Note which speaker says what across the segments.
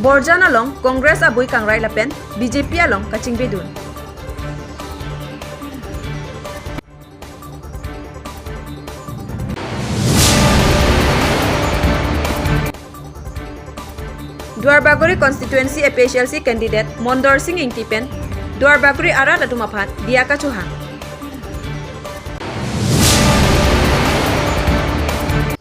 Speaker 1: Borjan along Congress abui kangrai lapen BJP along kaching bedun. Duarbaguri constituency APHLC candidate Mondor Singh Ingtipen Duarbaguri Ara Latumaphat Diaka Chuhang.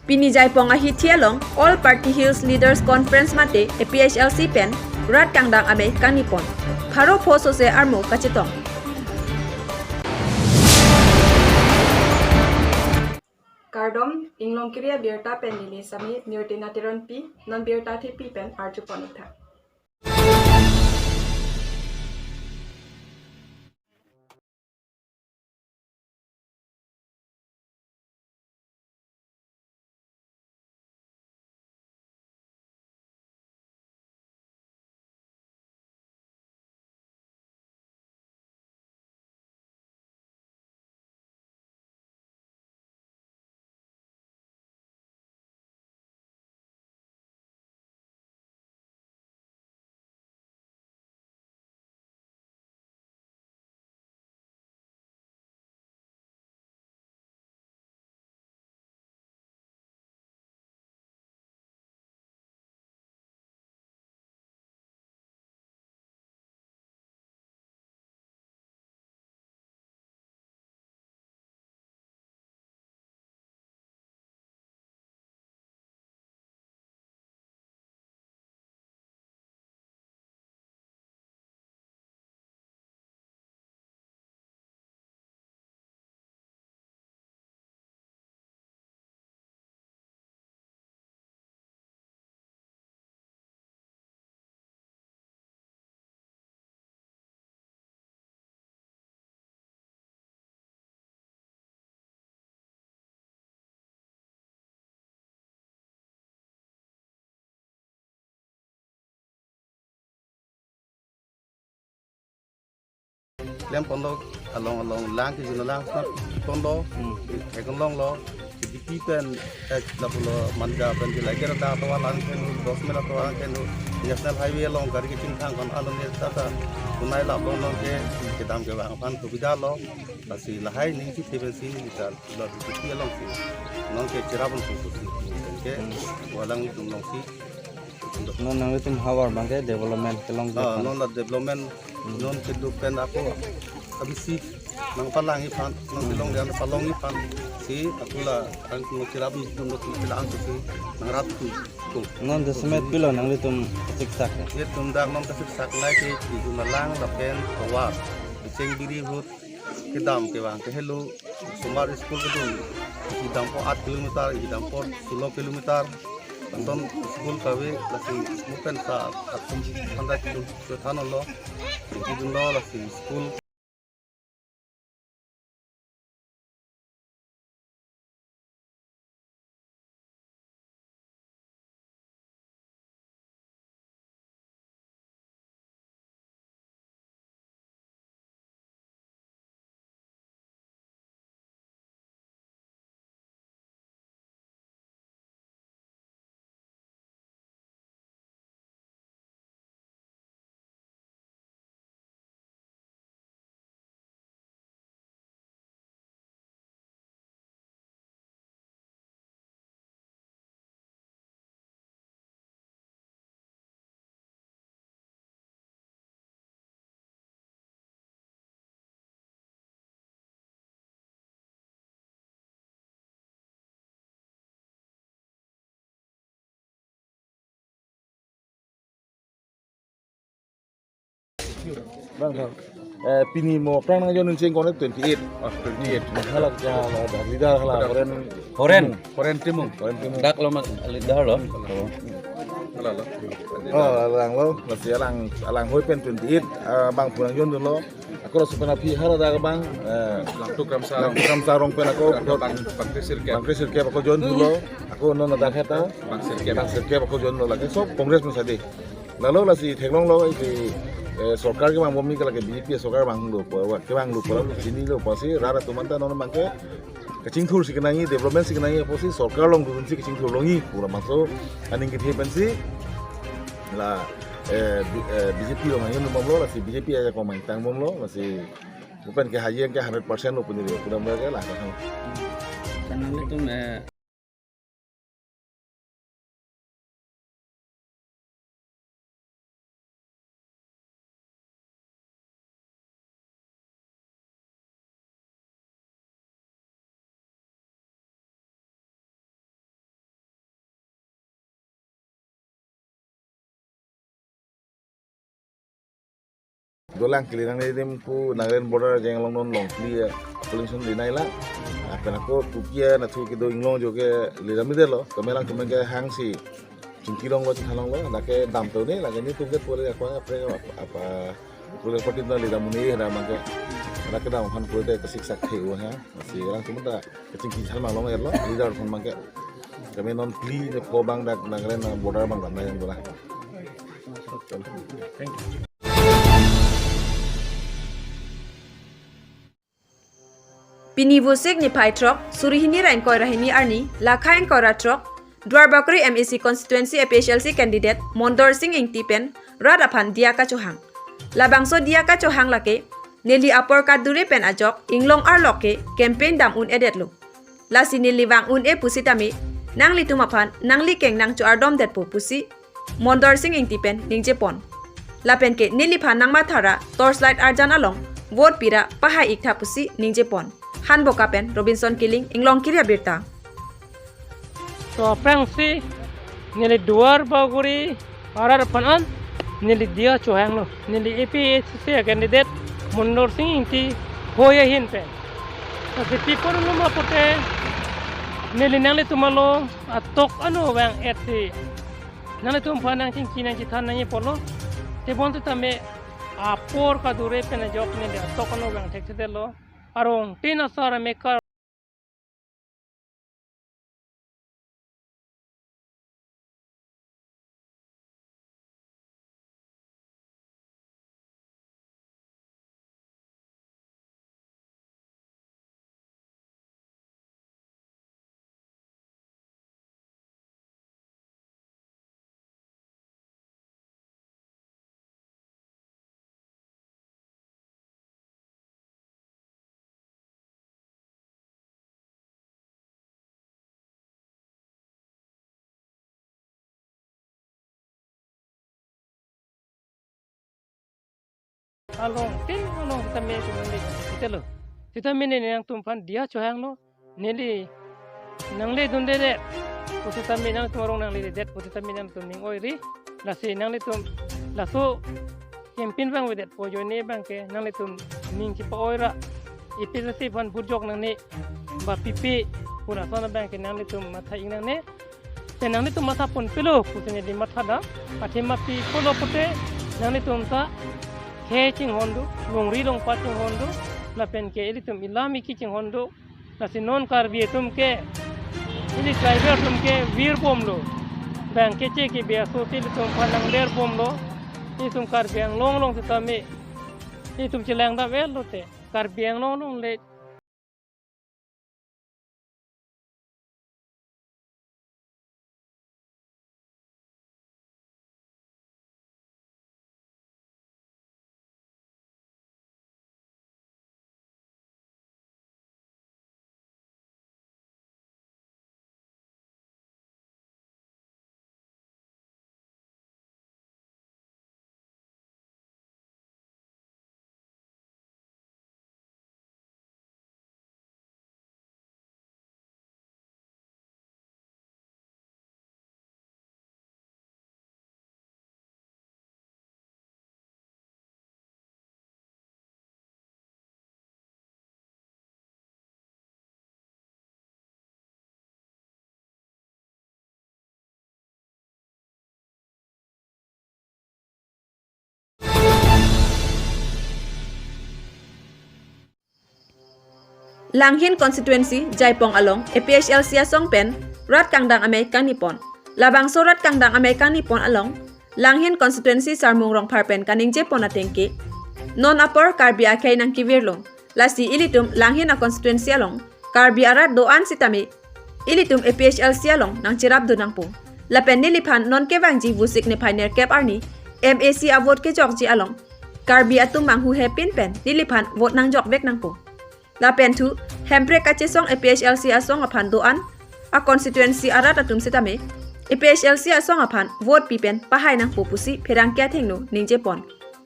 Speaker 1: Pini Jaipong Ahithialong All Party Hills Leaders Conference mate APHLC pen Rat Kangdang Abe Kanipon Pharo Phosose Armo Kachetong. Kardom Inglong Kiria Birta Penini Sami Newtina Tiron P Non Birta Thipi Pen Archuponita.
Speaker 2: Lem pondo along lang ki juna lang pondo e kon long lo di pipen ek la pulo manja ben di lagi rata to lan ken 10 minit to ken national highway along gar ki ting thang kon along ne tata unai la long long ke dam ke bang pan to bida lo basi lahai ning si teben si vital lo di ki along si non ke cirabon to ke walang dum long si
Speaker 3: non nang itum hawar bangke development kelong
Speaker 2: non la development non ke du pen ako abisi nang palangi pan nang dilong yan palongi pan si akula ang kirabon dum lo kilang to si nang rat tu
Speaker 3: non de semet pilo nang itum siksak
Speaker 2: ye tum dak non kasik sak lai ke du malang la pen awar sing biri hut kidam ke bang ke hello sumar school ke du kidam po 8 kilometer kidam po 16 kilometer Anton school kawe lasi mupen sa atum 15 kilo thano lo itu lo lasi school
Speaker 4: Vâng rồi. Pini mo prang nang yon sing konek 28. 28. Halak ja dari dah halak Koren timung.
Speaker 3: dak lo mak lidah lo
Speaker 4: Alang lo masih alang hoi pen 28 bang punang yon lo. Aku rasa pernah pi halada bang tukram sarong pen aku bang sirke aku jon dulu. Aku non ada kata bang sirke aku jon lo lagi so kongres masih lalu lagi teklong lo itu सरकार के मांग मम्मी के लगे बीजेपी सरकार मांग लो के मांग लो पर जिनी लो पसी रारा तुमंता नोन मांग के kecing thur sih kenangi development sih kenangi apa sih सरकार long turun sih kecing thur longi pura masuk aning kita pensi lah BJP lo ngayon mo lo si BJP aja ko main tang mo lo si bukan ke hajian ke 100% lo punya dia kuda mereka lah kan
Speaker 3: Karena itu
Speaker 4: dolang kiliran ni dim ku nagren border jeng long non long kli pollution di naila apa nako tukia na tu kido inglong jo ke liram ni lo kamelang kumen ke hang si cingkirong lo cikhalong lo nake dam to ni lagi ni tuket pore apa pore poti na liram ni hara mangke nake dam han pore te siksak theu ha masih orang cuma da cingki hal malong er lo lidar pun mangke kami non kli ne ko bang dak nagren border bang dam yang bola thank you
Speaker 1: Pini Vusik ni Pai Trok, Surihini Rain Koi Rahini Arni, Lakhain Kora Trok, Dwarbakri MEC Constituency APHLC candidate Mondor Singh Ingtipen, Radapan Diaka Chohang. Labangso Diaka Chohang lake, Nili Apor Kadure Pen Ajok, Inglong Arloke, campaign dam un edetlo. Lasi Nili Wang un pusitami, Nangli Tumapan, Nangli Keng Nang Chuardom Detpo Pusi, Mondor Singh Ingtipen, Ningjepon. Lapen ke Nili Pan Nang Mathara, Torchlight Arjan Along, Vote Pira, Pahai Ikta Pusi, Ningjepon. Han Bokapen, Robinson Killing, Inglong Kiria Birta.
Speaker 5: So Prangsi, nili duar baguri, arar panan, nili dia Chohang lo, nili APHC candidate Mondor Singh Ingti hoya hin pe. So people lo mapote, nili nangli tumalo atok ano bang eti, nangli tumpanang cingkinang citan nangye polo, tebon tu tame apor kadure pena jok nili atok ano bang tekte lo. Arong tina sara mekar along tin along tame tumali itelo sitamine nang tumpan dia Chohang lo nili nangle dunde de pusitami nang tumarong nang lili det pusitami nang tuming oiri lasi nang litum laso campaign bang wedet pojone bang ke nang litum ning ki oira ipilasi ban burjok nang ni ba pipi pura sona bang ke nang litum matha ing nang ne nang litum matha pun pilo pusine di matha da pathima pi polo pute nang litum ta Ching Hondo, Longri Long Pating Hondo, Lapen ke Elitum Ilami Kiching Hondo, Lasinon Carbietum ke, Ili Driver Tum ke Vir Bomlo, Bankeche ke Biaso Tilitum Panang Der Bomlo, Itum Carbiang Long Long Sitame, Itum Chilang da Velote, Carbiang Long Long Late.
Speaker 1: Langhin Constituency, Jaipong Along, APHLC Songpen, Rat Kangdang Ame Kanipon. Labangso Rat Kangdang Ame Kanipon Along, Langhin Constituency Sarmungrong Parpen Kaningje Ponatengke, Non Upper Karbi Akay Nang Kivirlong, Lasi Ilitum Langhin a Constituency Along, Karbi Arat Doan Sitami, Ilitum APHLC Along, Nang Chirabdo Nangpo. Lapen Nilipan Non Kevangji Vusik ni Pioneer Cap Arni, MAC a vote ke jok ji along karbi atum mang hu hepin pen niliphan vote nang jok bek nang po la pen thu hempre ka che song APHLC a song aphan do an a constituency arat atum setame APHLC a song aphan vote pi pen pahai nang po pusi pherang kya thengno ningje pon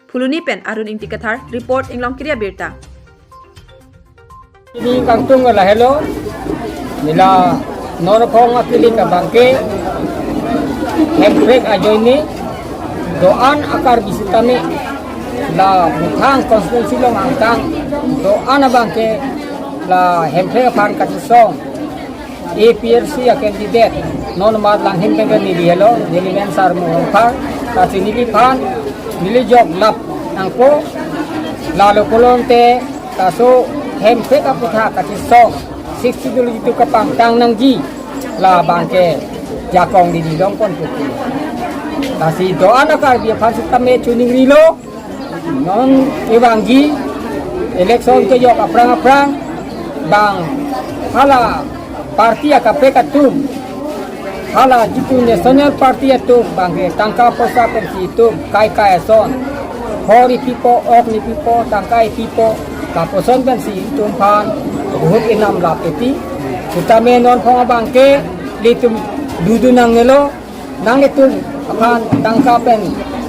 Speaker 1: phuluni pen arun ingti kathar report inglong kriya birta
Speaker 6: ini kangtung la hello nila norphong akili ka bangke hemprek ajoini doan akar bisitame la buthang konstitusi long angtang doan abangke la hemprek phan katisong APRC a candidate non mad lang hemprek ni hello nili men sar mo pha ta sinili phan nili jok lap angko lalo kolonte taso hemprek aputha katisong 60 dulu itu kapangtang nang ji la bangke jakong di dong kon puti tasi doa nakar biya phasit tame chuning rilo non ewangi election ke yok aprang bang hala parti akape katum hala jitu national party atum bangke tangka posa pensi itu kai son hori pipo okni pipo tangkai pipo kaposon pensi tumpan buhut inam lap eti utame non phong bangke litum dudu nang ngelo nang itu akan tangka pen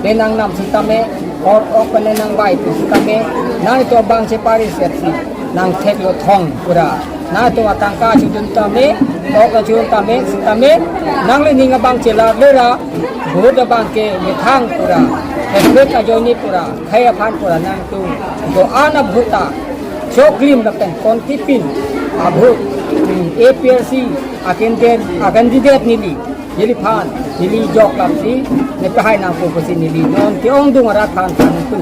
Speaker 6: denang nam sitame or ok pen nang bai sitame nang itu bang separi sepsi nang theklo thong pura na to tangka chudun tame ok chudun tame sitame nang le ninga bang chela lera buhut bangke mithang pura hekbek ajoni pura khaya phan pura nang tu do ana bhuta Choklim lapen kontipin abut APRC candidate nili nili phan nili jok lapsi ne pahai na po nili non tiong dung arat phan tu